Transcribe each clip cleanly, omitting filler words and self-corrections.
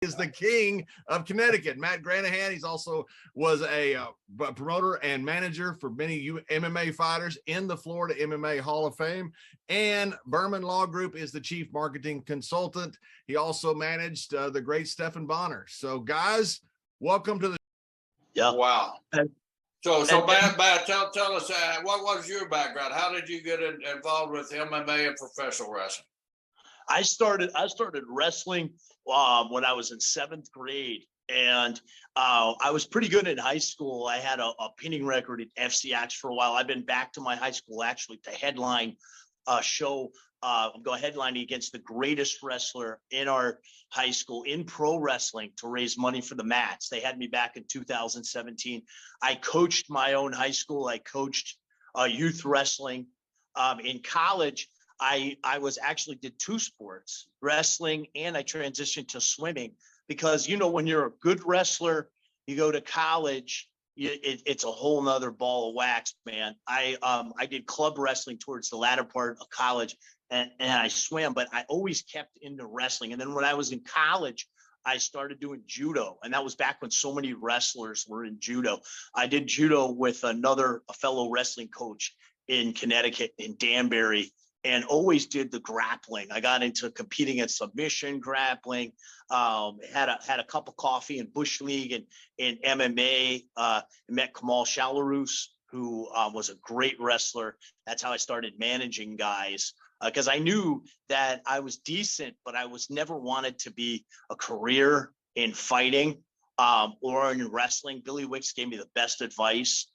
is the king of Connecticut. Matt Granahan, he's also was a promoter and manager for many MMA fighters in the Florida MMA Hall of Fame. And Berman Law Group is the chief marketing consultant. He also managed the great Stephan Bonner. So guys, welcome to the Yeah. Wow. So Matt, tell us what was your background? How did you get involved with MMA and professional wrestling? I started wrestling when I was in 7th grade, and I was pretty good in high school. I had a pinning record at FCX for a while. I've been back to my high school actually to headline a show. Go headlining against the greatest wrestler in our high school in pro wrestling to raise money for the mats. They had me back in 2017. I coached my own high school. I coached youth wrestling. In college, I was actually did 2 sports, wrestling, and I transitioned to swimming because, you know, when you're a good wrestler, you go to college, it's a whole nother ball of wax, man. I did club wrestling towards the latter part of college and I swam, but I always kept into wrestling. And then when I was in college, I started doing judo. And that was back when so many wrestlers were in judo. I did judo with a fellow wrestling coach in Connecticut, in Danbury, and always did the grappling. I got into competing at submission grappling, had a cup of coffee in Bush League and in MMA, met Kamal Shalarus, who was a great wrestler. That's how I started managing guys because I knew that I was decent, but I was never wanted to be a career in fighting or in wrestling. Billy Wicks gave me the best advice.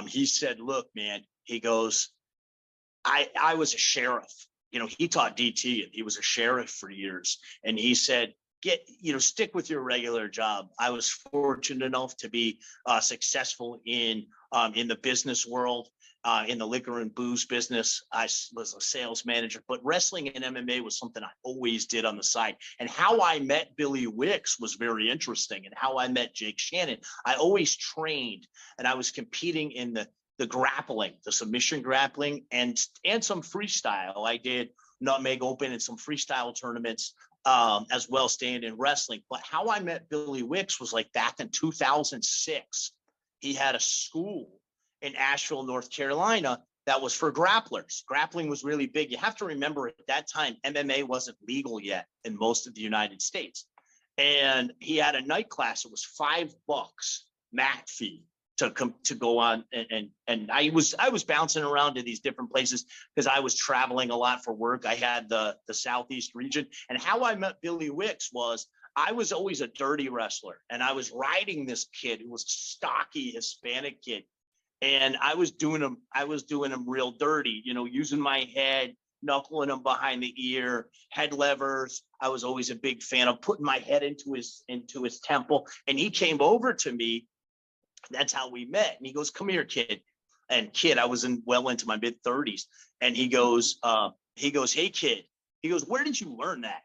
He said, look, man, he goes, I was a sheriff, you know, he taught DT and he was a sheriff for years. And he said, stick with your regular job. I was fortunate enough to be successful in the business world, in the liquor and booze business. I was a sales manager, but wrestling and MMA was something I always did on the side. And how I met Billy Wicks was very interesting, and how I met Jake Shannon. I always trained and I was competing in the grappling, the submission grappling, and some freestyle. I did Nutmeg Open and some freestyle tournaments as well, staying in wrestling. But how I met Billy Wicks was like back in 2006. He had a school in Asheville, North Carolina that was for grapplers. Grappling was really big. You have to remember at that time, MMA wasn't legal yet in most of the United States. And he had a night class. It was $5 mat fee to go on, and I was bouncing around to these different places because I was traveling a lot for work. I had the Southeast region, and how I met Billy Wicks was I was always a dirty wrestler, and I was riding this kid who was a stocky Hispanic kid, and I was doing him real dirty, you know, using my head, knuckling him behind the ear, head levers. I was always a big fan of putting my head into his temple, and he came over to me. That's how we met. And he goes, come here, kid. And kid, I was well into my mid 30s. And he goes, hey, kid. He goes, where did you learn that?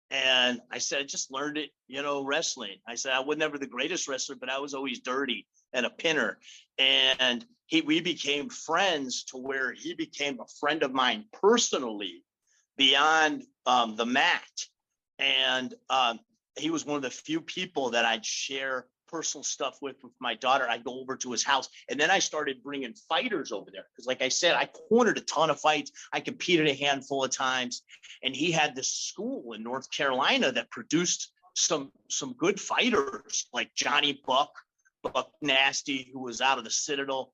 And I said, I just learned it, wrestling. I said, I was never the greatest wrestler, but I was always dirty and a pinner. And we became friends to where he became a friend of mine personally beyond the mat. And he was one of the few people that I'd share personal stuff with my daughter. I'd go over to his house, and then I started bringing fighters over there because, like I said, I cornered a ton of fights. I competed a handful of times, and he had this school in North Carolina that produced some good fighters like Johnny Buck Nasty, who was out of the Citadel.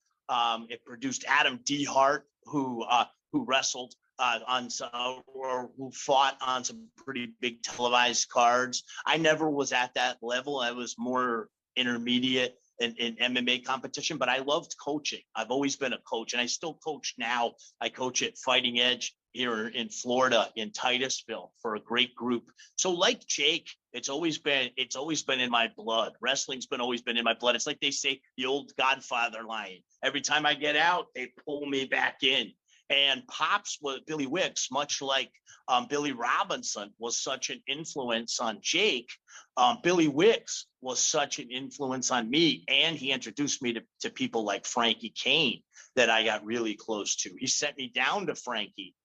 It produced Adam D. Hart, who wrestled or who fought on some pretty big televised cards. I never was at that level. I was more intermediate in MMA competition, but I loved coaching. I've always been a coach, and I still coach now. I coach at Fighting Edge here in Florida, in Titusville, for a great group. So like Jake, it's always been in my blood. Wrestling's always been in my blood. It's like they say, the old Godfather line. Every time I get out, they pull me back in. And Pops was Billy Wicks, much like Billy Robinson was such an influence on Jake. Billy Wicks was such an influence on me, and he introduced me to people like Frankie Kane that I got really close to. He sent me down to Frankie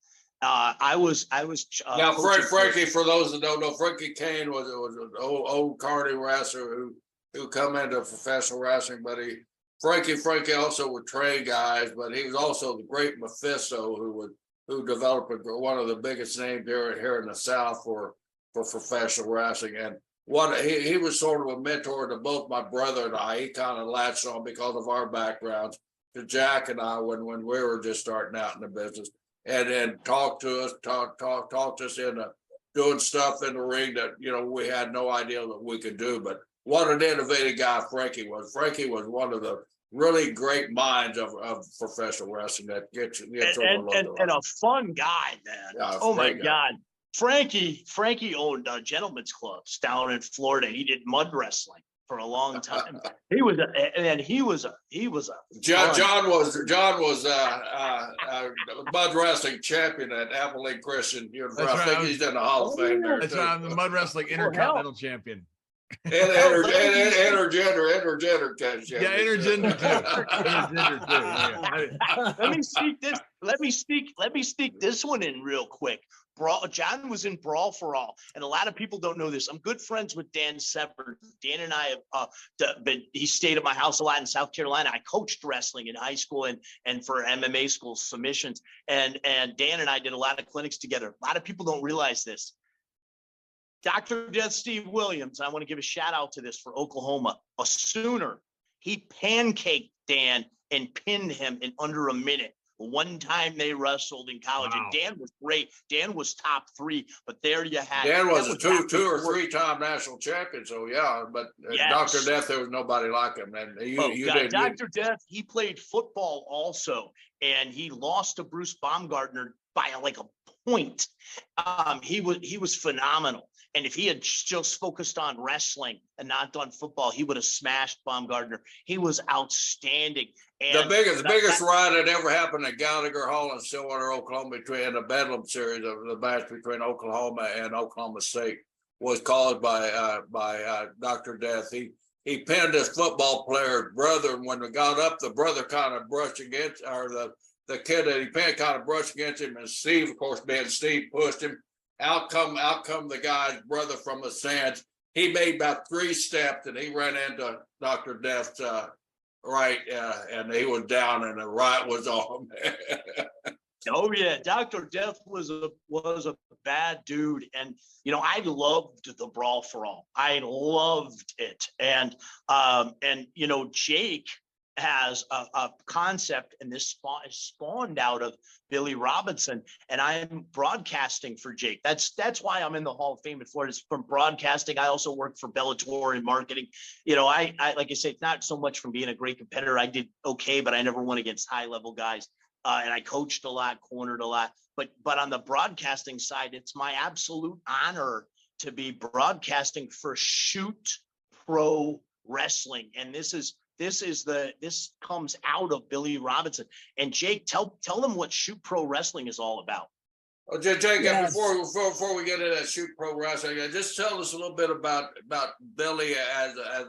I was Now, coaching Frankie, for those that don't know, Frankie Kane was an old carny wrestler who come into professional wrestling, but Frankie also would train guys, but he was also the great Mephisto who developed one of the biggest names here in the South for professional wrestling. And he was sort of a mentor to both my brother and I. He kind of latched on because of our backgrounds to Jack and I when we were just starting out in the business, and then talked us into doing stuff in the ring that we had no idea that we could do. But what an innovative guy Frankie was. Frankie was one of the really great minds of professional wrestling that gets overlooked. And a fun guy, man. Yeah, oh my God. Frankie owned gentlemen's clubs down in Florida. He did mud wrestling for a long time. He was a John was mud wrestling champion at Abilene Christian University. I think he's in the Hall of Fame there. That's right. I'm the mud wrestling intercontinental champion. And intergender champion. Yeah, intergender too. Yeah. Let me sneak this one in real quick. John was in Brawl for All, and a lot of people don't know this. I'm good friends with Dan Sever. Dan and I have he stayed at my house a lot in South Carolina. I coached wrestling in high school and for MMA schools, submissions. And Dan and I did a lot of clinics together. A lot of people don't realize this. Dr. Death Steve Williams, I want to give a shout out to this for Oklahoma. A Sooner, he pancaked Dan and pinned him in under a minute. One time they wrestled in college, wow. And Dan was great. Dan was top 3, but there you had Dan was a two or three-time national champion. So yeah, but yes. Dr. Death, there was nobody like him. And Dr. Death, he played football also, and he lost to Bruce Baumgartner by like a point. He was phenomenal. And if he had just focused on wrestling and not done football, he would have smashed Baumgartner. He was outstanding. And the biggest ride that ever happened at Gallagher Hall in Stillwater, Oklahoma, between the Bedlam series of the match between Oklahoma and Oklahoma State was caused by Dr. Death. He pinned his football player's brother, and when we got up, the brother kind of brushed against, or the kid that he pinned kind of brushed against him, and Steve, of course, being Steve, pushed him. Out come the guy's brother from the stands. He made about 3 steps and he ran into Dr. Death's right, and he was down and the riot was on. Oh yeah, Dr. Death was a bad dude, and I loved the Brawl for All. I loved it, and Jake has a concept, and this spawned out of Billy Robinson, and I'm broadcasting for Jake. That's why I'm in the Hall of Fame in Florida. It's from broadcasting. I also work for Bellator in marketing. I like I say, it's not so much from being a great competitor. I did okay, but I never won against high level guys. And I coached a lot, cornered a lot. But on the broadcasting side, it's my absolute honor to be broadcasting for Shoot Pro Wrestling, and this comes out of Billy Robinson. And Jake, tell them what Shoot Pro Wrestling is all about. Oh, Jake, yes. Before we get into that Shoot Pro Wrestling, just tell us a little bit about Billy as